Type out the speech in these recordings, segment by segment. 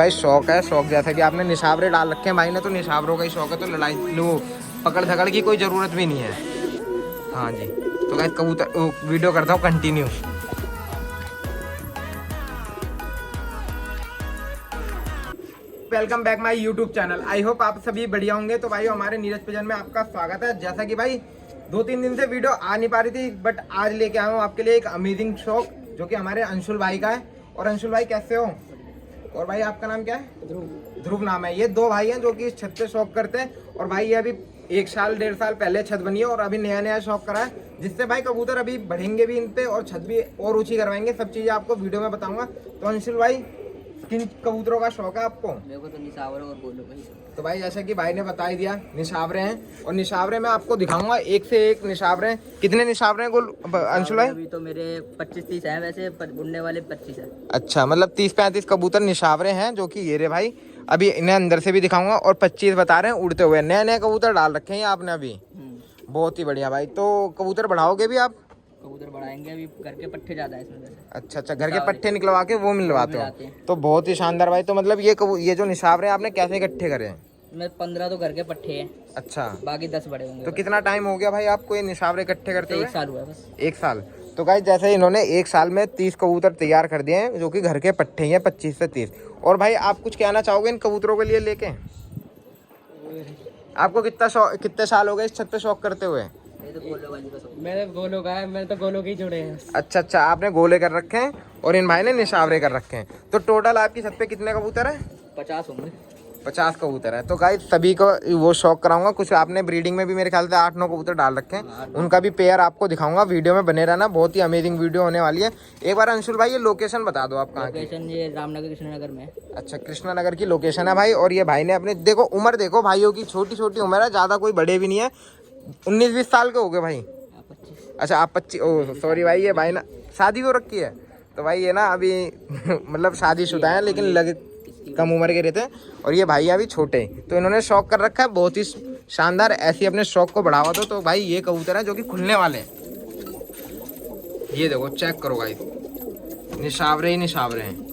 भाई शौक है, शौक जैसा कि आपने निशावरे डाल रखे हैं भाई ने, तो निशावरों का ही शौक है, तो लड़ाई वो पकड़ धकड़ की कोई ज़रूरत भी नहीं है। हाँ जी, तो गाइस कबूतर वीडियो करता हूँ continue. Welcome back my YouTube channel. I hope आप सभी बढ़िया होंगे। तो भाई हमारे नीरज पिजन में आपका स्वागत है। जैसा कि भाई 2-3 दिन से वीडियो आ नहीं पा रही थी, बट आज लेके आया हूँ आपके लिए एक अमेजिंग शौक जो कि हमारे अंशुल भाई का है। और अंशुल भाई कैसे हो? और भाई आपका नाम क्या है? ध्रुव। ध्रुव नाम है। ये दो भाई हैं जो कि इस छत पे शौक करते हैं। और भाई ये अभी 1 साल 1.5 साल पहले छत बनी है और अभी नया नया शौक करा है, जिससे भाई कबूतर अभी बढ़ेंगे भी इन पे और छत भी और ऊंची करवाएंगे। सब चीजें आपको वीडियो में बताऊंगा। तो अंशुल भाई किन कबूतरों का शौक है आपको? मेरे को तो निशावर और गोलू भाई। तो भाई जैसा कि भाई ने बता ही दिया, निशावरे हैं। और निशावरे में आपको दिखाऊंगा एक से एक निशावरे। कितने निशावरे हैं अंशुल भाई? अभी तो मेरे 25-30 हैं वैसे, पर उड़ने वाले 25 है। अच्छा, मतलब 30-35 कबूतर निशावरे हैं जो कि ये रे भाई। अभी इन्हें अंदर से भी दिखाऊंगा। और 25 बता रहे हैं उड़ते हुए। नए नए कबूतर डाल रखे हैं आपने अभी। बहुत ही बढ़िया भाई। तो कबूतर बढ़ाओगे भी आप? कबूतर बढ़ाएंगे, अभी घर के पट्टे ज्यादा है इसमें वैसे। अच्छा, घर के पट्टे निकलवा के वो मिलवाते हो? तो बहुत ही शानदार भाई। तो मतलब ये जो निशावरे हैं आपने कैसे इकट्ठे करे हैं? मैं 15 तो घर के पट्टे हैं। अच्छा, बाकी 10 बड़े होंगे। तो कितना टाइम हो गया भाई आपको ये निशावरे इकट्ठे करते हुए? 1 साल हुआ है बस। 1 साल। तो गाइस जैसे इन्होंने 1 साल में 30 कबूतर तैयार कर दिए हैं जो कि घर के पट्टे हैं 25 से 30। और भाई आप कुछ कहना चाहोगे इन कबूतरों के लिए लेके? आपको कितने साल हो गए इस छत पे शौक करते हुए? मेरे गोलो का है, मैंने तो गोलो के ही जोड़े हैं। अच्छा, आपने गोले कर रखे हैं और इन भाई ने निशावरे कर रखे हैं। तो टोटल आपकी छत पे कितने कबूतर है? 50 होंगे। 50 कबूतर है। तो गाइस सभी को वो शौक कराऊंगा। कुछ आपने ब्रीडिंग में भी मेरे ख्याल से 8-9 कबूतर डाल रखे हैं, उनका भी पेयर आपको दिखाऊंगा। वीडियो में बने रहना, बहुत ही अमेजिंग वीडियो होने वाली है। एक बार अंशुल भाई ये लोकेशन बता दो आप कहाँ की? लोकेशन ये रामनगर कृष्णनगर में। अच्छा, कृष्णानगर की लोकेशन है भाई। और ये भाई ने अपने देखो उम्र देखो भाइयों की, छोटी छोटी उम्र है, ज़्यादा कोई बड़े भी नहीं है। 19-20 साल के हो गए भाई? 25। अच्छा, आप 25। ओह सॉरी भाई, ये भाई ना शादी हो रखी है। तो भाई ये ना अभी मतलब शादीशुदा है लेकिन लगे कम उम्र के रहते हैं। और ये भाई अभी छोटे, तो इन्होंने शौक कर रखा है बहुत ही शानदार। ऐसे अपने शौक को बढ़ावा दो। तो भाई ये कबूतर है जो कि खुलने वाले हैं। ये देखो, चेक करो भाई, निशावरे ही निशावरे हैं।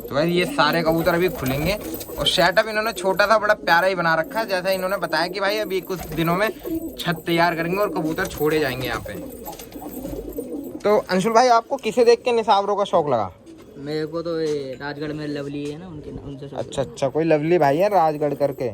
तो भाई ये सारे कबूतर अभी खुलेंगे। और सेटअप इन्होंने छोटा सा बड़ा प्यारा ही बना रखा है। जैसा इन्होंने बताया कि भाई अभी कुछ दिनों में छत तैयार करेंगे और कबूतर छोड़े जाएंगे यहाँ पे। तो अंशुल भाई आपको किसे देख के निशावरों का शौक लगा? मेरे को तो ये राजगढ़ में लवली है ना, उनसे शौक। अच्छा, कोई लवली भाई है राजगढ़ करके,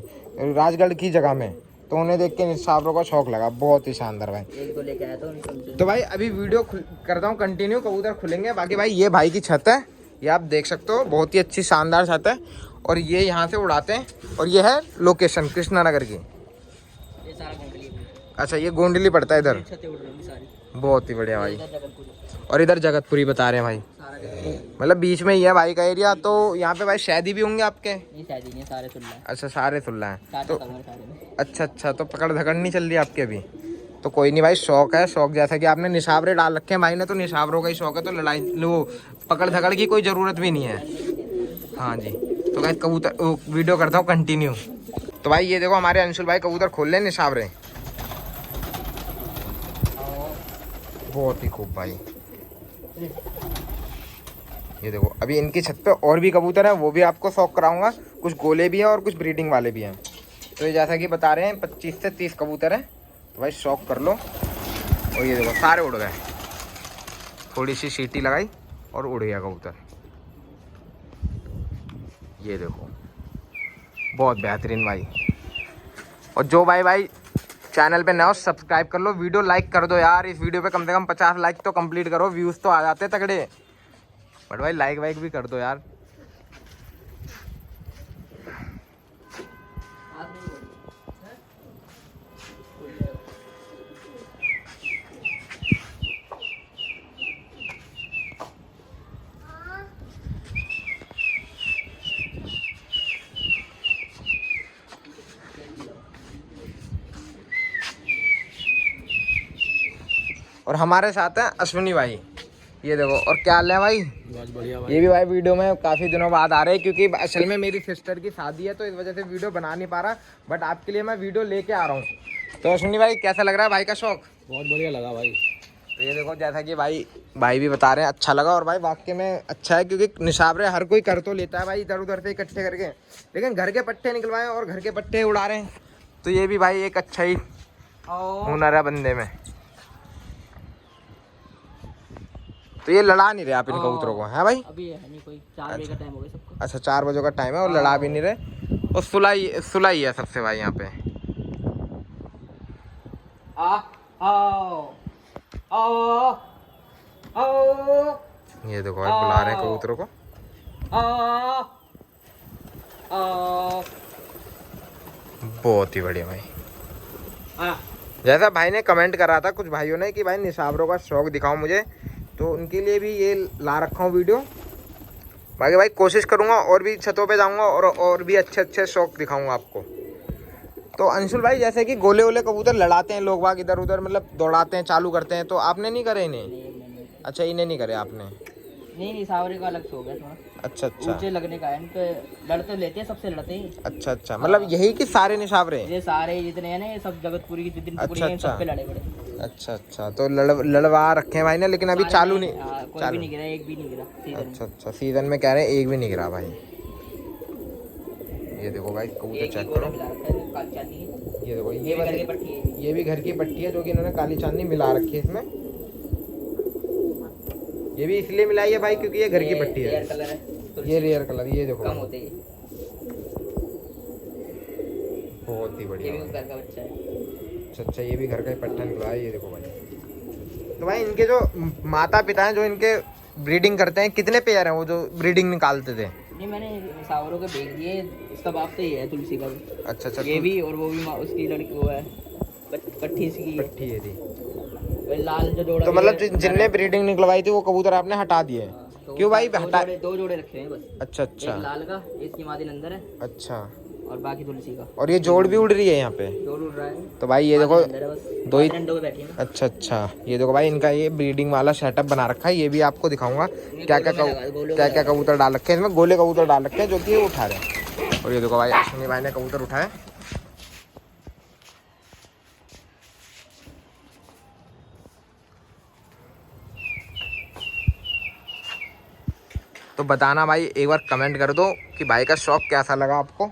राजगढ़ की जगह में, तो उन्हें देख के निशावरों का शौक लगा। बहुत ही शानदार भाई। एक को लेके आया था उनसे। तो भाई अभी वीडियो करता हूँ कंटिन्यू। कबूतर खुलेंगे। बाकी भाई ये भाई की छत है, ये आप देख सकते हो, बहुत ही अच्छी शानदार छत है। और ये यहाँ से उड़ाते हैं। और ये है लोकेशन कृष्णानगर की। ये सारा गोंडली। अच्छा, ये गोंडली पड़ता है इधर। छतें उड़ रही सारी। बहुत ही बढ़िया भाई। इधर जगतपुरी। और इधर जगतपुरी बता रहे हैं भाई, सारा मतलब बीच में ही है भाई का एरिया। तो यहाँ पे भाई शादी भी होंगे आपके? नहीं, शादी नहीं है, सारे सुल्ला है। अच्छा, सारे सुल्ला है। तो सारे में। अच्छा, तो पकड़ धकड़ नहीं चल रही आपकी अभी? तो कोई नहीं भाई, शौक है, शौक जैसा कि आपने निशावरे डाल रखे हैं भाई ने, तो निशावरों का ही शौक है, तो लड़ाई वो पकड़ धकड़ की कोई ज़रूरत भी नहीं है। हाँ जी, तो भाई कबूतर वीडियो करता हूँ कंटिन्यू। तो भाई ये देखो हमारे अंशुल भाई कबूतर खोल रहे हैं निशावरे। बहुत ही खूब भाई। ये देखो अभी इनकी छत पे और भी कबूतर हैं, वो भी आपको शौक कराऊंगा। कुछ गोले भी हैं और कुछ ब्रीडिंग वाले भी हैं। तो ये जैसा कि बता रहे हैं 25 से 30 कबूतर हैं। तो भाई शौक कर लो। और ये देखो सारे उड़ गए, थोड़ी सी सीटी लगाई और उड़ गया कबूतर। ये देखो बहुत बेहतरीन भाई। और जो भाई चैनल पे नया हो सब्सक्राइब कर लो, वीडियो लाइक कर दो यार। इस वीडियो पे कम से कम 50 लाइक तो कंप्लीट करो। व्यूज़ तो आ जाते तगड़े, बट भाई लाइक वाइक भी कर दो यार। और हमारे साथ है अश्विनी भाई। ये देखो, और क्या हाल है भाई? बहुत बढ़िया भाई। ये भी भाई वीडियो में काफ़ी दिनों बाद आ रहे हैं, क्योंकि असल में मेरी सिस्टर की शादी है, तो इस वजह से वीडियो बना नहीं पा रहा। बट आपके लिए मैं वीडियो लेके आ रहा हूँ। तो अश्विनी भाई कैसा लग रहा है भाई का शौक? बहुत बढ़िया लगा भाई। तो ये देखो जैसा कि भाई भी बता रहे हैं अच्छा लगा, और भाई वाकई में अच्छा है, क्योंकि निशाबरे हर कोई कर तो लेता है भाई इधर उधर से इकट्ठे करके, लेकिन घर के पट्टे निकलवाए और घर के पट्टे उड़ा रहे हैं, तो ये भी भाई एक अच्छा ही हुनर है बंदे में। तो ये लड़ा नहीं रहे आप इन कबूतरों को, है भाई? अभी है नहीं कोई, 4 बजे का टाइम हो गया सबका। अच्छा 4 बजे का टाइम है और लड़ा भी नहीं रहे, और सुलाई है सबसे भाई यहाँ पे। ये देखो भाई बुला रहे हैं कबूतरों को। बहुत ही बढ़िया भाई। जैसा भाई ने कमेंट करा था कुछ भाइयों ने कि भाई निशाबरों का शौक दिखाओ मुझे, तो उनके लिए भी ये ला रखा हूँ वीडियो। बाकी भाई कोशिश करूँगा और भी छतों पे जाऊँगा और भी अच्छे शौक दिखाऊँगा आपको। तो अंशुल भाई जैसे कि गोले वोले कबूतर लड़ाते हैं लोग बाग इधर उधर, मतलब दौड़ाते हैं, चालू करते हैं, तो आपने नहीं करे इन्हें? अच्छा इन्हें नहीं करे आपने? नहीं निशावरे का अलग हो गया थोड़ा। अच्छा ऊंचे लगने का है, इनके लड़ते लेते हैं, सबसे लड़ते हैं। अच्छा मतलब यही कि सारे निशावरे? ये सारे जितने हैं ना, ये सब जगतपुरी की जितनी पूरी हैं, सब पे लड़े बड़े। अच्छा तो लड़वा रखे हैं भाई ने, लेकिन अभी चालू नहीं? कोई भी नहीं गिरा, एक भी नहीं गिरा। अच्छा सीजन में कह रहे हैं एक भी नहीं गिरा भाई। ये देखो भाई कबूतर चेक करो, ये देखो ये भी घर की पट्टी है जो कि इन्होंने काली चांदनी मिला रखी है इसमें। ये भी इसलिए मिलाई है भाई क्योंकि ये घर की पट्टी है, ये रेयर कलर। ये देखो कम होते हैं, बहुत ही बढ़िया। ये भी घर का बच्चा है। अच्छा ये भी घर का ही पट्टा निकला है। ये देखो भाई, तो भाई इनके जो माता पिता हैं जो इनके ब्रीडिंग करते हैं, कितने पेयर हैं वो जो ब्रीडिंग निकालते थे? नहीं मैंने सावरों के बेच दिए, इसका बाप तो ये है तुलसी का भी। अच्छा ये भी, और वो भी उसकी लड़की वो है पट्टी इसकी पट्टी है थी। लाल जो जोड़ा, तो मतलब जिनने ब्रीडिंग निकलवाई थी वो कबूतर आपने हटा दिए? क्यों भाई हटा? 2 जोड़े रखे हैं बस। अच्छा एक लाल का, इसकी मादी नंदर है। अच्छा, और बाकी तुलसी का। और ये जोड़ भी उड़ रही है यहाँ पे? जोड़ उड़ रहा है। तो भाई ये देखो दो ही बैठी है। अच्छा ये देखो भाई इनका ये ब्रीडिंग वाला सेटअप बना रखा है। ये भी आपको दिखाऊंगा क्या क्या कबूतर डाल रखे हैं इसमें। गोले कबूतर डाल रखे हैं जो कि ये उठा रहे हैं। और ये देखो भाई अश्विनी भाई ने कबूतर उठाए। तो बताना भाई, एक बार कमेंट कर दो कि भाई का शौक कैसा लगा आपको।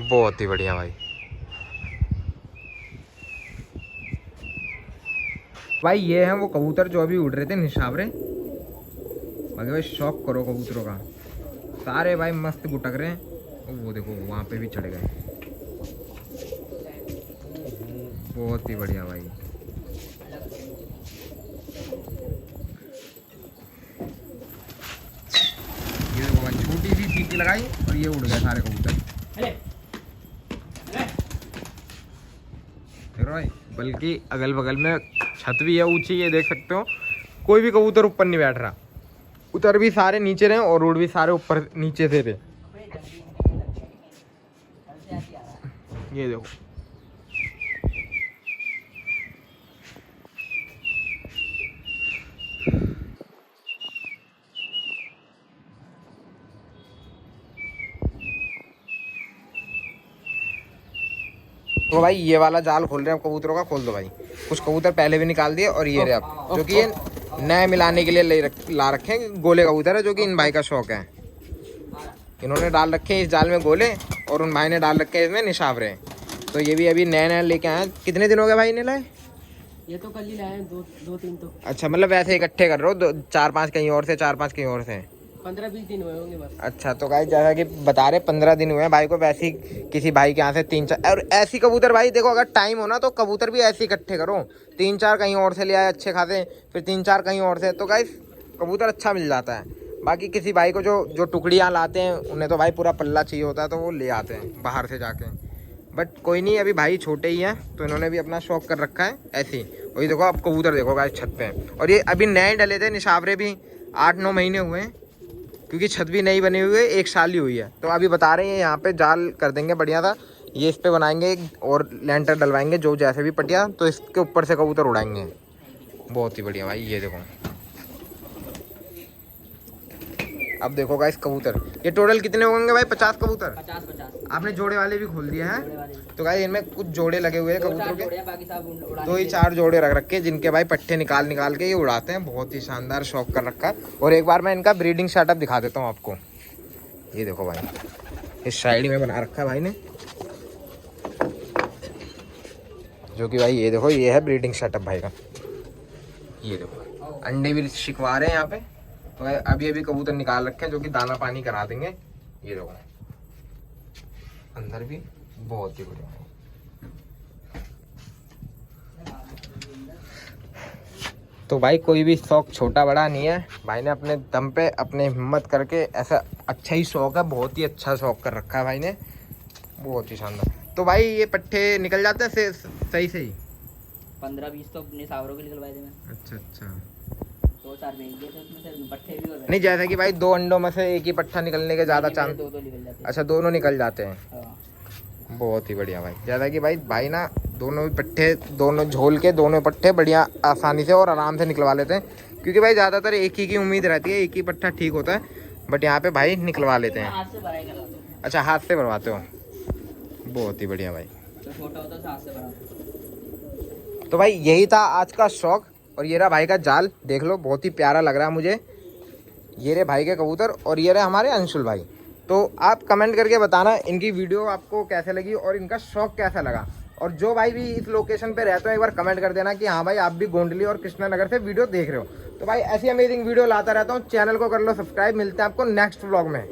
बहुत ही बढ़िया भाई ये हैं वो कबूतर जो अभी उड़ रहे थे निशावरे। बाकी भाई शौक करो कबूतरों का, सारे भाई मस्त गुटक रहे हैं। वो देखो वहाँ पे भी चढ़ गए। बहुत ही बढ़िया भाई। ये देखो भाई छोटी सी सीटी लगाई और ये उड़ गए सारे कबूतर। देखो भाई, बल्कि अगल बगल में छत भी है ऊंची, ये देख सकते हो। कोई भी कबूतर ऊपर नहीं बैठ रहा, उतर भी सारे नीचे रहे और उड़ भी सारे ऊपर नीचे से रहे। ये देखो तो भाई ये वाला जाल खोल रहे हैं कबूतरों का। खोल दो भाई। कुछ कबूतर पहले भी निकाल दिए और ये रहे आप, जो कि ये नए मिलाने के लिए ला रखे हैं। गोले कबूतर है जो कि इन भाई का शौक है। इन्होंने डाल रखे हैं इस जाल में गोले और उन भाई ने डाल रखे हैं इसमें निशावरे। तो ये भी अभी नए लेके आए। कितने दिन हो गए भाई ने लाए? ये तो कल ही लाए हैं, 2-3 तो। अच्छा मतलब वैसे इकट्ठे कर रहे हो, 4-5 कहीं और से, 4-5 कहीं और से। 15-20 दिन हुए होंगे बस। अच्छा तो भाई जैसा कि बता रहे 15 दिन हुए हैं भाई को। वैसे ही किसी भाई के यहाँ से 3-4 और ऐसी कबूतर भाई देखो, अगर टाइम हो ना तो कबूतर भी ऐसे इकट्ठे करो। 3-4 कहीं और से ले आए अच्छे खासे, फिर 3-4 कहीं और से, तो गाइस कबूतर अच्छा मिल जाता है। बाकी किसी भाई को जो टुकड़ियाँ लाते हैं उन्हें तो भाई पूरा पल्ला चाहिए होता है, तो वो ले आते हैं बाहर से जाके। बट कोई नहीं, अभी भाई छोटे ही हैं तो इन्होंने भी अपना शौक कर रखा है ऐसे ही। वही देखो आप कबूतर देखो गाइस छत पे। और ये अभी नए डले थे निशावरे भी, 8-9 महीने हुए हैं, क्योंकि छत भी नई बनी हुई है, 1 साल ही हुई है। तो अभी बता रहे हैं यहाँ पे जाल कर देंगे बढ़िया था। ये इस पे बनाएंगे और लेंटर डलवाएंगे जो जैसे भी पटिया, तो इसके ऊपर से कबूतर उड़ाएंगे। बहुत ही बढ़िया भाई। ये देखो, अब देखो गाइस कबूतर, ये टोटल कितने होंगे भाई? 50 कबूतर। 50 आपने जोड़े वाले भी खोल दिए हैं? जोड़े वाले। तो गाइस इनमें कुछ जोड़े लगे हुए हैं दो कबूतरों चार के, जोड़े हैं, बाकी सब उड़ाने 2 ही 4 जोड़े रख रखे, जिनके भाई पट्टे निकाल निकाल के ये उड़ाते हैं। बहुत ही शानदार शौक कर रखा है। और एक बार मैं इनका ब्रीडिंग सेटअप दिखा देता हूँ आपको। ये देखो भाई, इस साइड में बना रखा है भाई ने, जो कि भाई ये देखो, ये है ब्रीडिंग सेटअप भाई का। ये देखो अंडे भी शिकवा रहे हैं यहाँ पे। तो भाई अभी अभी कबूतर निकाल रखे हैं, जो कि दाना पानी करा देंगे। ये देखो अंदर भी बहुत ही बढ़िया। तो भाई कोई भी शौक छोटा बड़ा नहीं है, भाई ने अपने दम पे अपने हिम्मत करके ऐसा अच्छा ही शौक है, बहुत ही अच्छा शौक कर रखा है भाई ने, बहुत ही शानदार। तो भाई ये पट्टे निकल जाते हैं सही से ही? 15-20 तो अपने सावरों के निकलवाए थे मैंने। अच्छा। 2-4 बेच दिए थे उसमें से, पट्टे भी और नहीं, जैसे कि भाई 2 अंडों में से एक ही पट्टा निकलने के ज़्यादा चांस? 2 निकल जाते हैं। अच्छा, दोनों निकल जाते हैं। हाँ। बहुत ही बढ़िया भाई। जैसा कि भाई ना दोनों भी पट्टे, दोनों झोल के दोनों पट्टे बढ़िया आसानी से और आराम से निकलवा लेते हैं, क्योंकि भाई ज़्यादातर एक ही की उम्मीद रहती है, एक ही पट्टा ठीक होता है, बट यहाँ पे भाई निकलवा लेते हैं। हाथ से भराई करवाते हैं। अच्छा, हाथ से भरवाते हो? बहुत ही बढ़िया भाई। तो छोटा होता है हाथ से भराते। तो भाई यही था आज का शौक। और ये रहा भाई का जाल, देख लो बहुत ही प्यारा लग रहा है मुझे। ये रहे भाई के कबूतर और ये रहे हमारे अंशुल भाई। तो आप कमेंट करके बताना इनकी वीडियो आपको कैसे लगी और इनका शौक कैसा लगा। और जो भाई भी इस लोकेशन पे रहते हो, एक बार कमेंट कर देना कि हाँ भाई आप भी गोंडली और कृष्णानगर से वीडियो देख रहे हो। तो भाई ऐसी अमेजिंग वीडियो लाता रहता हूँ, चैनल को कर लो सब्सक्राइब। मिलते हैं आपको नेक्स्ट व्लॉग में।